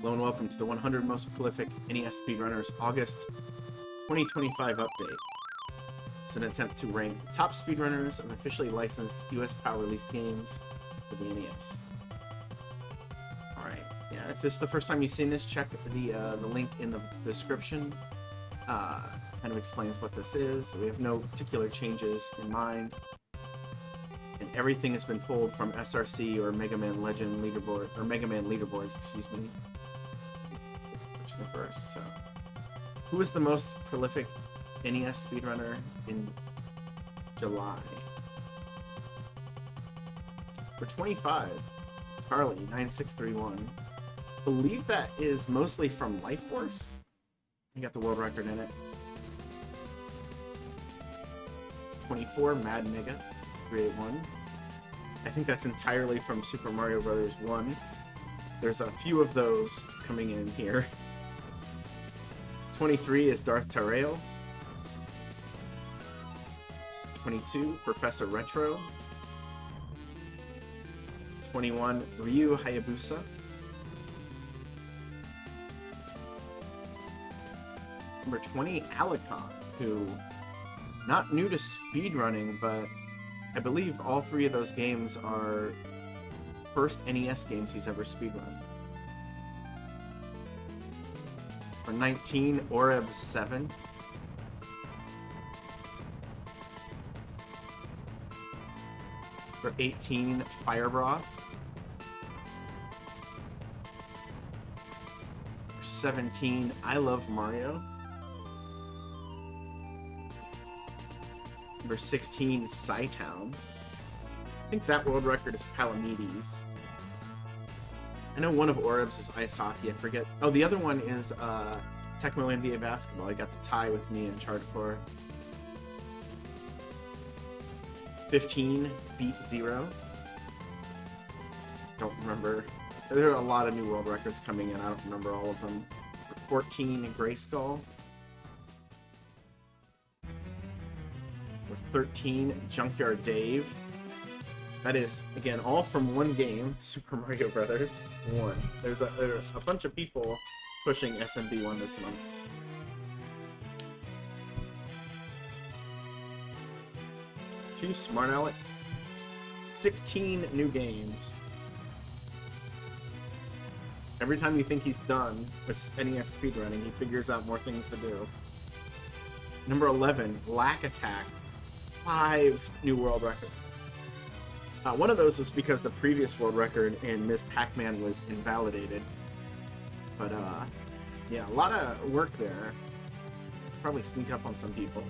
Hello and welcome to the 100 Most Prolific NES Speedrunners August 2025 update. It's an attempt to rank the top speedrunners of officially licensed US PAL released games for the NES. Alright, yeah, if this is the first time you've seen this, check the link in the description. Kind of explains what this is. We have no particular changes in mind. And everything has been pulled from SRC or Mega Man Legend leaderboard, or Mega Man leaderboards, excuse me. The first. So, who was the most prolific NES speedrunner in July? For 25, Charlie 9631. I believe that is mostly from Life Force. You got the world record in it. 24, Mad Mega. It's 381. I think that's entirely from Super Mario Bros. 1. There's a few of those coming in here. 23 is Darth Tarail. 22, Professor Retro. 21, Ryu Hayabusa. Number 20, Alicon, who, not new to speedrunning, but I believe all three of those games are first NES games he's ever speedrun. For 19, Oreb 7. For 18, Firebroth. For 17, I Love Mario. Number 16, Psytown. I think that world record is Palamedes. I know one of Oreb's is ice hockey, I forget. Oh, the other one is Tecmo NBA basketball. I got the tie with me in Hardcore. 15, Beat Zero. Don't remember. There are a lot of new world records coming in. I don't remember all of them. 14, Grayskull. 13, Junkyard Dave. That is, again, all from one game, Super Mario Brothers 1. There's a bunch of people pushing SMB 1 this month. Too smart, Alec. 16 new games. Every time you think he's done with NES speedrunning, he figures out more things to do. Number 11, Lack Attack. 5 new world records. One of those was because the previous world record in Ms. Pac-Man was invalidated. But, yeah, a lot of work there. Probably sneak up on some people.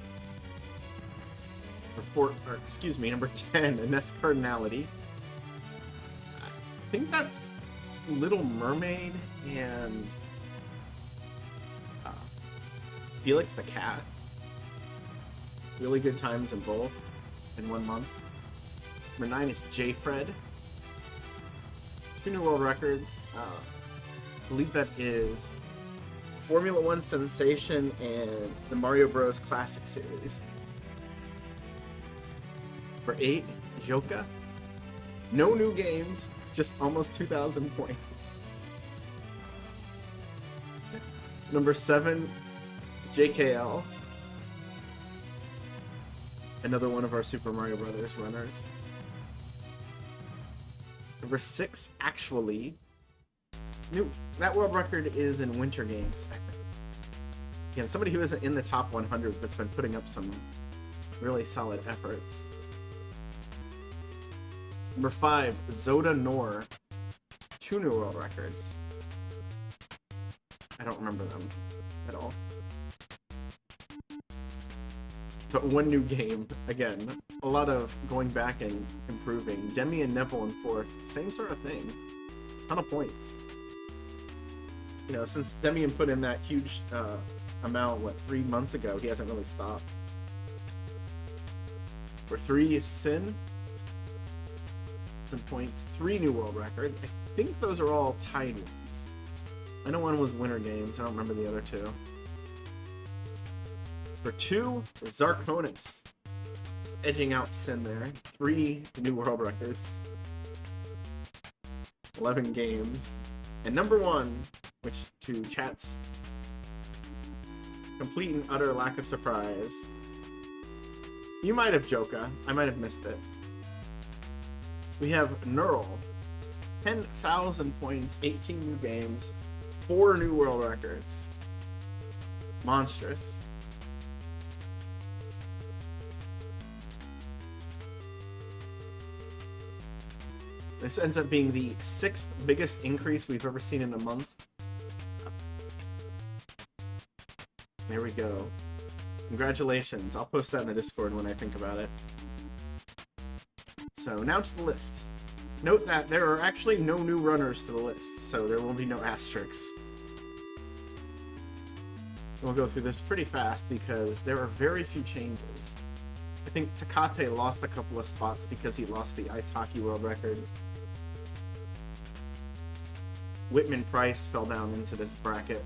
Number 10, Ines Cardinality. I think that's Little Mermaid and Felix the Cat. Really good times in both in 1 month. Number 9 is J-Fred. 2 new world records. I believe that is Formula 1 Sensation and the Mario Bros. Classic Series. For 8, Joka. No new games, just almost 2,000 points. Number 7, JKL. Another one of our Super Mario Brothers runners. Number 6, Actually. That world record is in Winter Games. Again, somebody who isn't in the top 100 but's been putting up some really solid efforts. Number 5, Zoda Nor. 2 new world records. I don't remember them at all. But 1 new game. Again, a lot of going back and improving. Demi and Neville in 4th. Same sort of thing. Ton of points. You know, since Demian put in that huge amount, 3 months ago, he hasn't really stopped. For 3 is Sin. Some points. 3 new world records. I think those are all tied ones. I know one was Winter Games. I don't remember the other 2. For 2, Zarkonis. Just edging out Sin there. 3 new world records. 11 games. And number 1, which to chat's complete and utter lack of surprise. You might have Joka. I might have missed it. We have Neural. 10,000 points, 18 new games, 4 new world records. Monstrous. This ends up being the 6th biggest increase we've ever seen in a month. There we go. Congratulations. I'll post that in the Discord when I think about it. So now to the list. Note that there are actually no new runners to the list, so there will be no asterisks. We'll go through this pretty fast because there are very few changes. I think Takate lost a couple of spots because he lost the ice hockey world record. Whitman Price fell down into this bracket.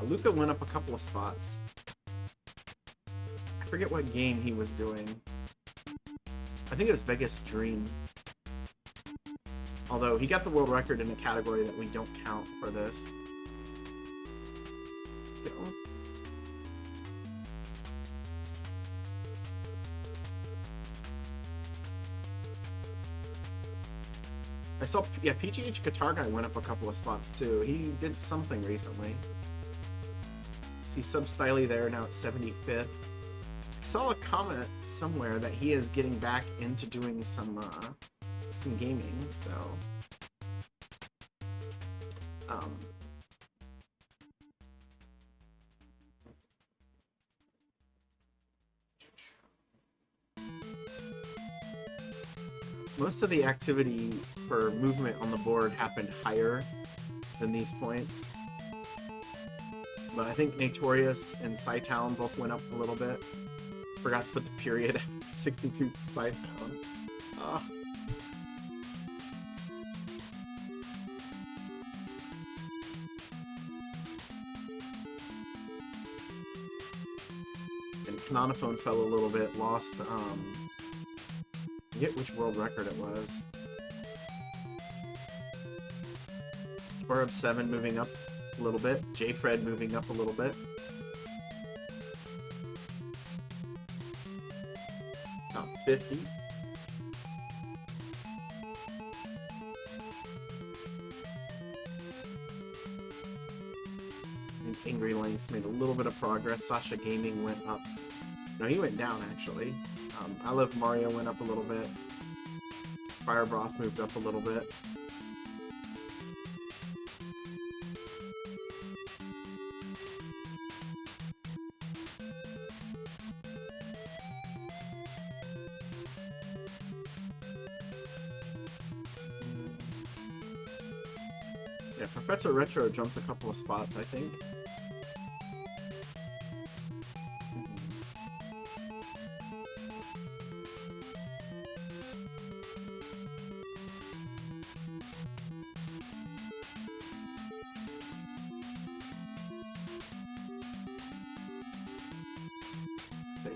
Luca went up a couple of spots. I forget what game he was doing. I think it was Vegas Dream. Although he got the world record in a category that we don't count for this. Go. I saw, yeah, PGH Guitar Guy went up a couple of spots too. He did something recently. See Substyly there, now at 75th. I saw a comment somewhere that he is getting back into doing some gaming, so most of the activity for movement on the board happened higher than these points. But I think Notorious and Cytown both went up a little bit. Forgot to put the period 62 Cytown. And Canonophone fell a little bit, lost, I forget which world record it was. Orb 7 moving up a little bit. J-Fred moving up a little bit. Top 50. And Angry Lynx made a little bit of progress. Sasha Gaming went up. No, he went down, actually. I Love Mario went up a little bit. Fire Broth moved up a little bit. Yeah, Professor Retro jumped a couple of spots, I think.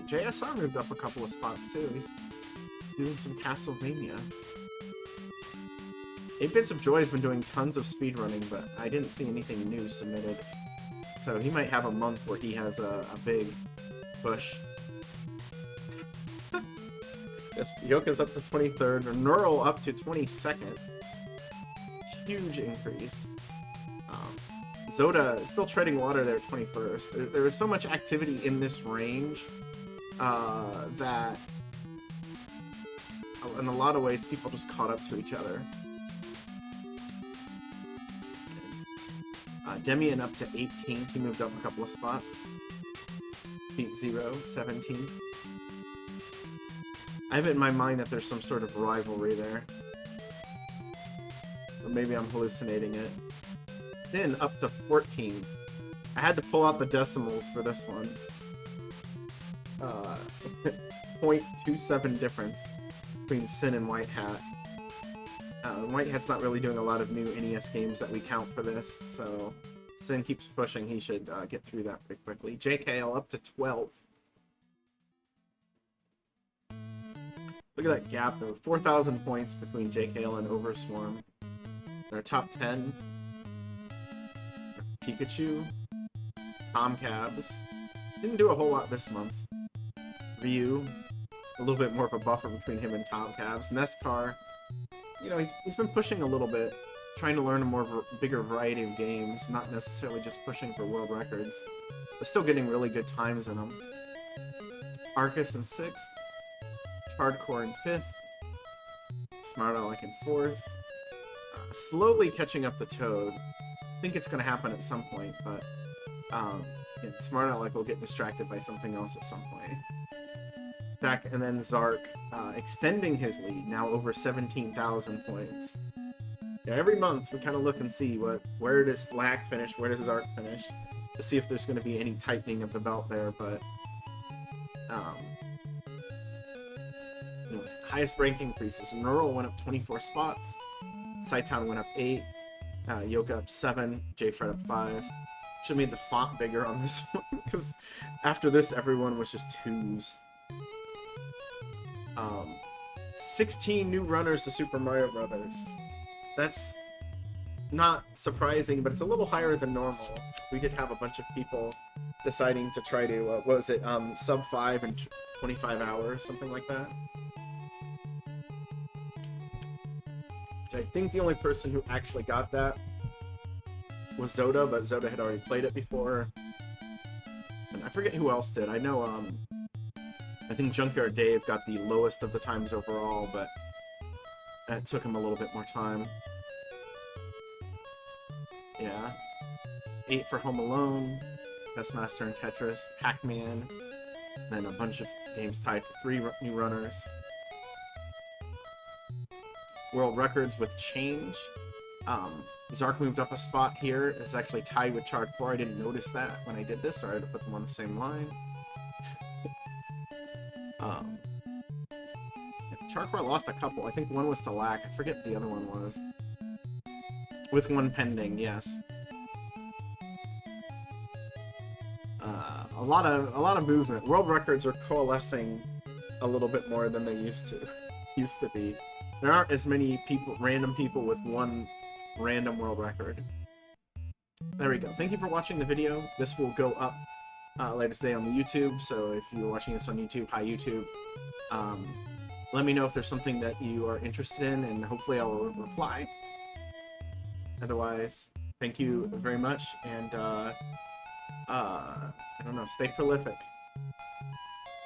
JSR moved up a couple of spots too. He's doing some Castlevania. 8 Bits of Joy has been doing tons of speedrunning, but I didn't see anything new submitted. So he might have a month where he has a big push. Yes, Yoka's up to 23rd, Neural up to 22nd. Huge increase. Zoda is still treading water there at 21st. There was so much activity in this range that in a lot of ways people just caught up to each other. Demian up to 18th, he moved up a couple of spots. Beat Zero, 17th. I have it in my mind that there's some sort of rivalry there. Or maybe I'm hallucinating it. Then up to 14th. I had to pull out the decimals for this one. 0.27 difference between Sin and White Hat. White Hat's not really doing a lot of new NES games that we count for this, so Sin keeps pushing. He should get through that pretty quickly. JKL up to 12th. Look at that gap, though. 4,000 points between JKL and Overswarm. Our top 10. Pikachu. Tom Cabs. Didn't do a whole lot this month. Ryu. A little bit more of a buffer between him and Tom Cabs. Nescar. You know, he's been pushing a little bit. Trying to learn a bigger variety of games. Not necessarily just pushing for world records. But still getting really good times in them. Arcus in 6th. Hardcore in 5th. Smart Aleck in 4th. Slowly catching up to Toad. I think it's going to happen at some point, but Smart Aleck will get distracted by something else at some point. Back, and then Zark extending his lead, now over 17,000 points. Yeah, every month we kind of look and see where does Lack finish, where does Zark finish, to see if there's going to be any tightening of the belt there, but you know, highest rank increases. Neural went up 24 spots, Saitan went up 8, Yoka up 7, J-Fred up 5. Should have made the font bigger on this one, because after this everyone was just 2s. 16 new runners to Super Mario Brothers. That's not surprising, but it's a little higher than normal. We did have a bunch of people deciding to try to, what was it, sub 5 in 25 hours, something like that. I think the only person who actually got that was Zoda, but Zoda had already played it before. And I forget who else did. I know, I think Junkyard Dave got the lowest of the times overall, but that took him a little bit more time. Yeah. 8 for Home Alone, Best Master in Tetris, Pac-Man, then a bunch of games tied for 3 new runners. World records with change. Zark moved up a spot here. It's actually tied with Chart 4. I didn't notice that when I did this, or I had to put them on the same line. Chart 4 lost a couple. I think one was to Lack. I forget what the other one was. With one pending, yes. A lot of movement. World records are coalescing a little bit more than they used to be. There aren't as many random people with one random world record. There we go. Thank you for watching the video. This will go up later today on the YouTube, so if you're watching this on YouTube, hi YouTube. Let me know if there's something that you are interested in, and hopefully I will reply. Otherwise, thank you very much, and I don't know, stay prolific.